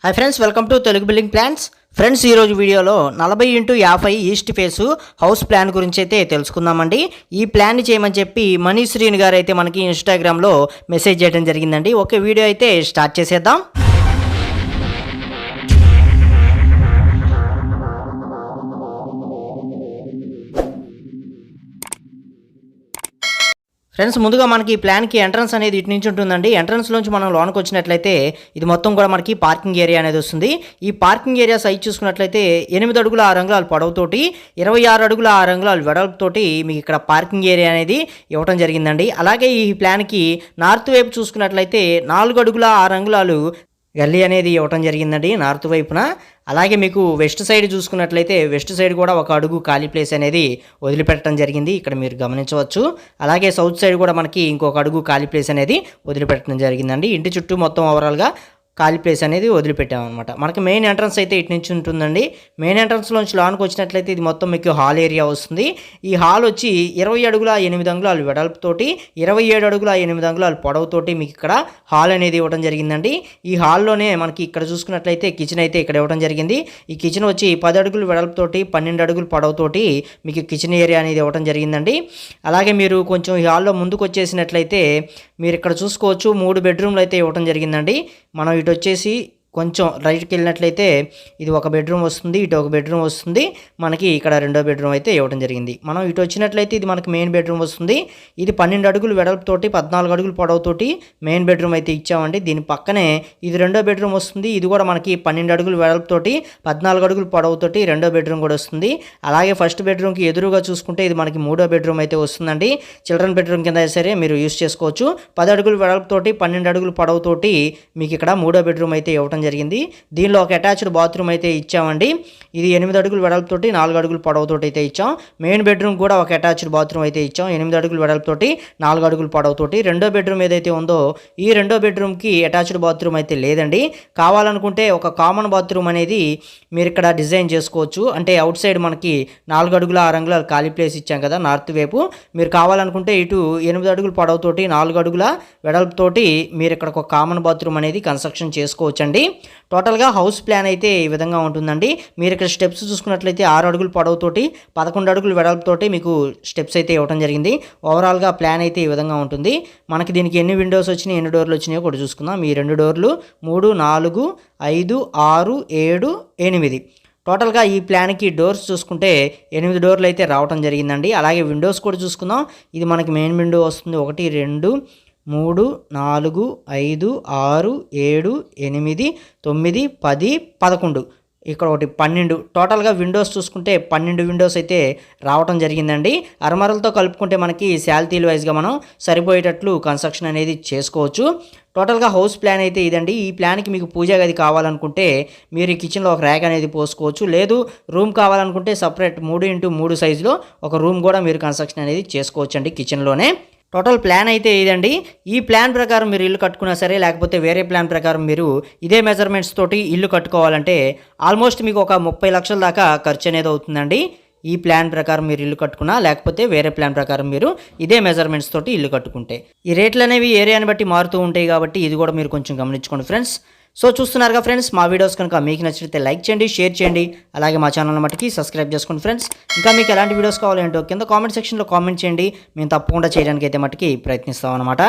Hi friends, welcome to Telugu building plans. Friends, ఈరోజు వీడియోలో 40x50 east face house plan గురించి అయితే తెలుసుకుందామండి. ఈ ప్లాన్ చేయమని చెప్పి మనీశ్రీని గారు అయితే మనకి ఇన్స్టాగ్రామ్లో మెసేజ్ చేయడం జరిగిందండి. ఓకే, వీడియో అయితే స్టార్ట్ చేసేద్దాం. ఫ్రెండ్స్, ముందుగా మనకి ఈ ప్లాన్కి ఎంట్రన్స్ అనేది ఇటు నుంచి ఉంటుందండి. ఎంట్రన్స్ నుంచి మనం లోనికి వచ్చినట్లయితే ఇది మొత్తం కూడా మనకి పార్కింగ్ ఏరియా అనేది వస్తుంది. ఈ పార్కింగ్ ఏరియా సైజ్ చూసుకున్నట్లయితే 8 అడుగుల 6 అంగుళాల పొడవుతోటి 26 అడుగుల 6 అంగుళాల వెడల్పుతోటి మీకు ఇక్కడ పార్కింగ్ ఏరియా అనేది ఇవ్వడం జరిగిందండి. అలాగే ఈ ప్లాన్కి నార్త్ వైపు చూసుకున్నట్లయితే 4 అడుగుల 6 అంగుళాలు గల్లీ అనేది ఇవ్వటం జరిగిందండి నార్త్ వైపున. అలాగే మీకు వెస్ట్ సైడ్ చూసుకున్నట్లయితే వెస్ట్ సైడ్ కూడా ఒక అడుగు ఖాళీ ప్లేస్ అనేది వదిలిపెట్టడం జరిగింది, ఇక్కడ మీరు గమనించవచ్చు. అలాగే సౌత్ సైడ్ కూడా మనకి ఇంకొక అడుగు ఖాళీ ప్లేస్ అనేది వదిలిపెట్టడం జరిగిందండి. ఇంటి చుట్టూ మొత్తం ఓవరాల్గా ఖాళీ ప్లేస్ అనేది వదిలిపెట్టామన్నమాట. మనకి మెయిన్ ఎంట్రన్స్ అయితే ఇటు నుంచి ఉంటుందండి. మెయిన్ ఎంట్రన్స్లోంచి లోనికి వచ్చినట్లయితే ఇది మొత్తం మీకు హాల్ ఏరియా వస్తుంది. ఈ హాల్ వచ్చి 20 అడుగుల 8 అంగుళాలు వెడల్పుతోటి 27 అడుగుల 8 అంగుళాలు పొడవుతోటి మీకు ఇక్కడ హాల్ అనేది ఇవ్వడం జరిగిందండి. ఈ హాల్లోనే మనకి ఇక్కడ చూసుకున్నట్లయితే కిచెన్ అయితే ఇక్కడ ఇవ్వడం జరిగింది. ఈ కిచెన్ వచ్చి 10 అడుగులు వెడల్పుతోటి 12 అడుగులు పొడవుతోటి మీకు కిచెన్ ఏరియా అనేది ఇవ్వడం జరిగిందండి. అలాగే మీరు కొంచెం ఈ హాల్లో ముందుకు వచ్చేసినట్లయితే మీరు ఇక్కడ చూసుకోవచ్చు 3 బెడ్రూమ్లు అయితే ఇవ్వడం జరిగిందండి. మనం ఇటు వచ్చేసి కొంచెం రైట్కి వెళ్ళినట్లయితే ఇది ఒక బెడ్రూమ్ వస్తుంది, ఇటు ఒక బెడ్రూమ్ వస్తుంది, మనకి ఇక్కడ రెండో బెడ్రూమ్ అయితే ఇవ్వడం జరిగింది. మనం ఇటు వచ్చినట్లయితే ఇది మనకి మెయిన్ బెడ్రూమ్ వస్తుంది. ఇది 12 అడుగులు వెడల్పుతోటి 14 అడుగులు పొడవుతోటి మెయిన్ బెడ్రూమ్ అయితే ఇచ్చామండి. దీని పక్కనే ఇది రెండో బెడ్రూమ్ వస్తుంది. ఇది కూడా మనకి 12 అడుగులు వెడల్పుతోటి 14 అడుగులు పొడవుతోటి రెండో బెడ్రూమ్ కూడా వస్తుంది. అలాగే ఫస్ట్ బెడ్రూమ్కి ఎదురుగా చూసుకుంటే ఇది మనకి మూడో బెడ్రూమ్ అయితే వస్తుందండి. చిల్డ్రన్ బెడ్రూమ్ కింద సరే మీరు యూస్ చేసుకోవచ్చు. 10 అడుగులు వెడల్పుతోటి 12 అడుగులు పొడవుతోటి మీకు ఇక్కడ మూడో బెడ్రూమ్ అయితే ఇవ్వడం జరిగింది. దీనిలో ఒక అటాచ్డ్ బాత్రూమ్ అయితే ఇచ్చామండి. ఇది 8 అడుగులు వెడల్పుతోటి 4 అడుగులు పొడవుతోటి అయితే ఇచ్చాం. మెయిన్ బెడ్రూమ్ కూడా ఒక అటాచ్డ్ బాత్రూమ్ అయితే ఇచ్చాం. 8 అడుగులు వెడల్పుతోటి 4 అడుగులు పొడవుతోటి. రెండో బెడ్రూమ్ ఏదైతే ఉందో ఈ రెండో బెడ్రూమ్కి అటాచ్డ్ బాత్రూమ్ అయితే లేదండి. కావాలనుకుంటే ఒక కామన్ బాత్రూమ్ అనేది మీరు ఇక్కడ డిజైన్ చేసుకోవచ్చు. అంటే అవుట్ సైడ్ మనకి 4 అడుగుల 6 అంగుళాలు ఖాళీ ప్లేస్ ఇచ్చాం కదా నార్త్ వైపు, మీరు కావాలనుకుంటే ఇటు 8 అడుగులు పొడవుతోటి 4 అడుగుల వెడల్పుతోటి మీరు ఇక్కడ ఒక కామన్ బాత్రూమ్ అనేది కన్స్ట్రక్షన్ చేసుకోవచ్చండి. టోటల్గా హౌస్ ప్లాన్ అయితే ఈ విధంగా ఉంటుందండి. మీరు ఇక్కడ స్టెప్స్ చూసుకున్నట్లయితే 6 అడుగులు పొడవుతోటి 11 అడుగులు వెడల్పుతోటి మీకు స్టెప్స్ అయితే ఇవ్వడం జరిగింది. ఓవరాల్గా ప్లాన్ అయితే ఈ విధంగా ఉంటుంది. మనకి దీనికి ఎన్ని విండోస్ వచ్చినాయి, ఎన్ని డోర్లు వచ్చినాయో కూడా చూసుకుందాం. ఈ 2 డోర్లు 3, 4, 5, 6, 7, 8. టోటల్గా ఈ ప్లాన్కి డోర్స్ చూసుకుంటే 8 డోర్లు అయితే రావడం జరిగిందండి. అలాగే విండోస్ కూడా చూసుకుందాం. ఇది మనకి మెయిన్ విండో వస్తుంది. 1, 2, 3, 4, 5, 6, 7, 8, 9, 10, 11, ఇక్కడ ఒకటి 12. టోటల్గా విండోస్ చూసుకుంటే 12 విండోస్ అయితే రావడం జరిగిందండి. అరమరలతో కలుపుకుంటే మనకి శాలిటీలు వైజ్గా మనం సరిపోయేటట్లు కన్స్ట్రక్షన్ అనేది చేసుకోవచ్చు. టోటల్గా హౌస్ ప్లాన్ అయితే ఇదండి. ఈ ప్లాన్కి మీకు పూజా గది కావాలనుకుంటే మీరు ఈ కిచెన్లో ఒక ర్యాక్ అనేది పోసుకోవచ్చు. లేదు రూమ్ కావాలనుకుంటే సపరేట్ 3x3 సైజులో ఒక రూమ్ కూడా మీరు కన్స్ట్రక్షన్ అనేది చేసుకోవచ్చు అండి కిచెన్లోనే. టోటల్ ప్లాన్ అయితే ఇదండి. ఈ ప్లాన్ ప్రకారం మీరు ఇల్లు కట్టుకున్నా సరే, లేకపోతే వేరే ప్లాన్ ప్రకారం మీరు ఇదే మెజర్మెంట్స్ తోటి ఇల్లు కట్టుకోవాలంటే ఆల్మోస్ట్ మీకు ఒక 30 లక్షల దాకా ఖర్చు అనేది అవుతుందండి. ఈ ప్లాన్ ప్రకారం మీరు ఇల్లు కట్టుకున్నా, లేకపోతే వేరే ప్లాన్ ప్రకారం మీరు ఇదే మెజర్మెంట్స్ తోటి ఇల్లు కట్టుకుంటే. ఈ రేట్లు అనేవి ఏరియాని బట్టి మారుతూ ఉంటాయి కాబట్టి ఇది కూడా మీరు కొంచెం గమనించుకోండి ఫ్రెండ్స్. సో చూస్తున్నారుగా ఫ్రెండ్స్, మా వీడియోస్ కనుక మీకు నచ్చితే లైక్ చేయండి, షేర్ చేయండి. అలాగే మా ఛానల్ మట్టుకి సబ్స్క్రైబ్ చేసుకోండి ఫ్రెండ్స్. ఇంకా మీకు ఎలాంటి వీడియోస్ కావాలంటో కింద కామెంట్ సెక్షన్లో కామెంట్ చేయండి. మేము తప్పకుండా చేయడానికి అయితే మట్టుకి ప్రయత్నిస్తాం అన్నమాట.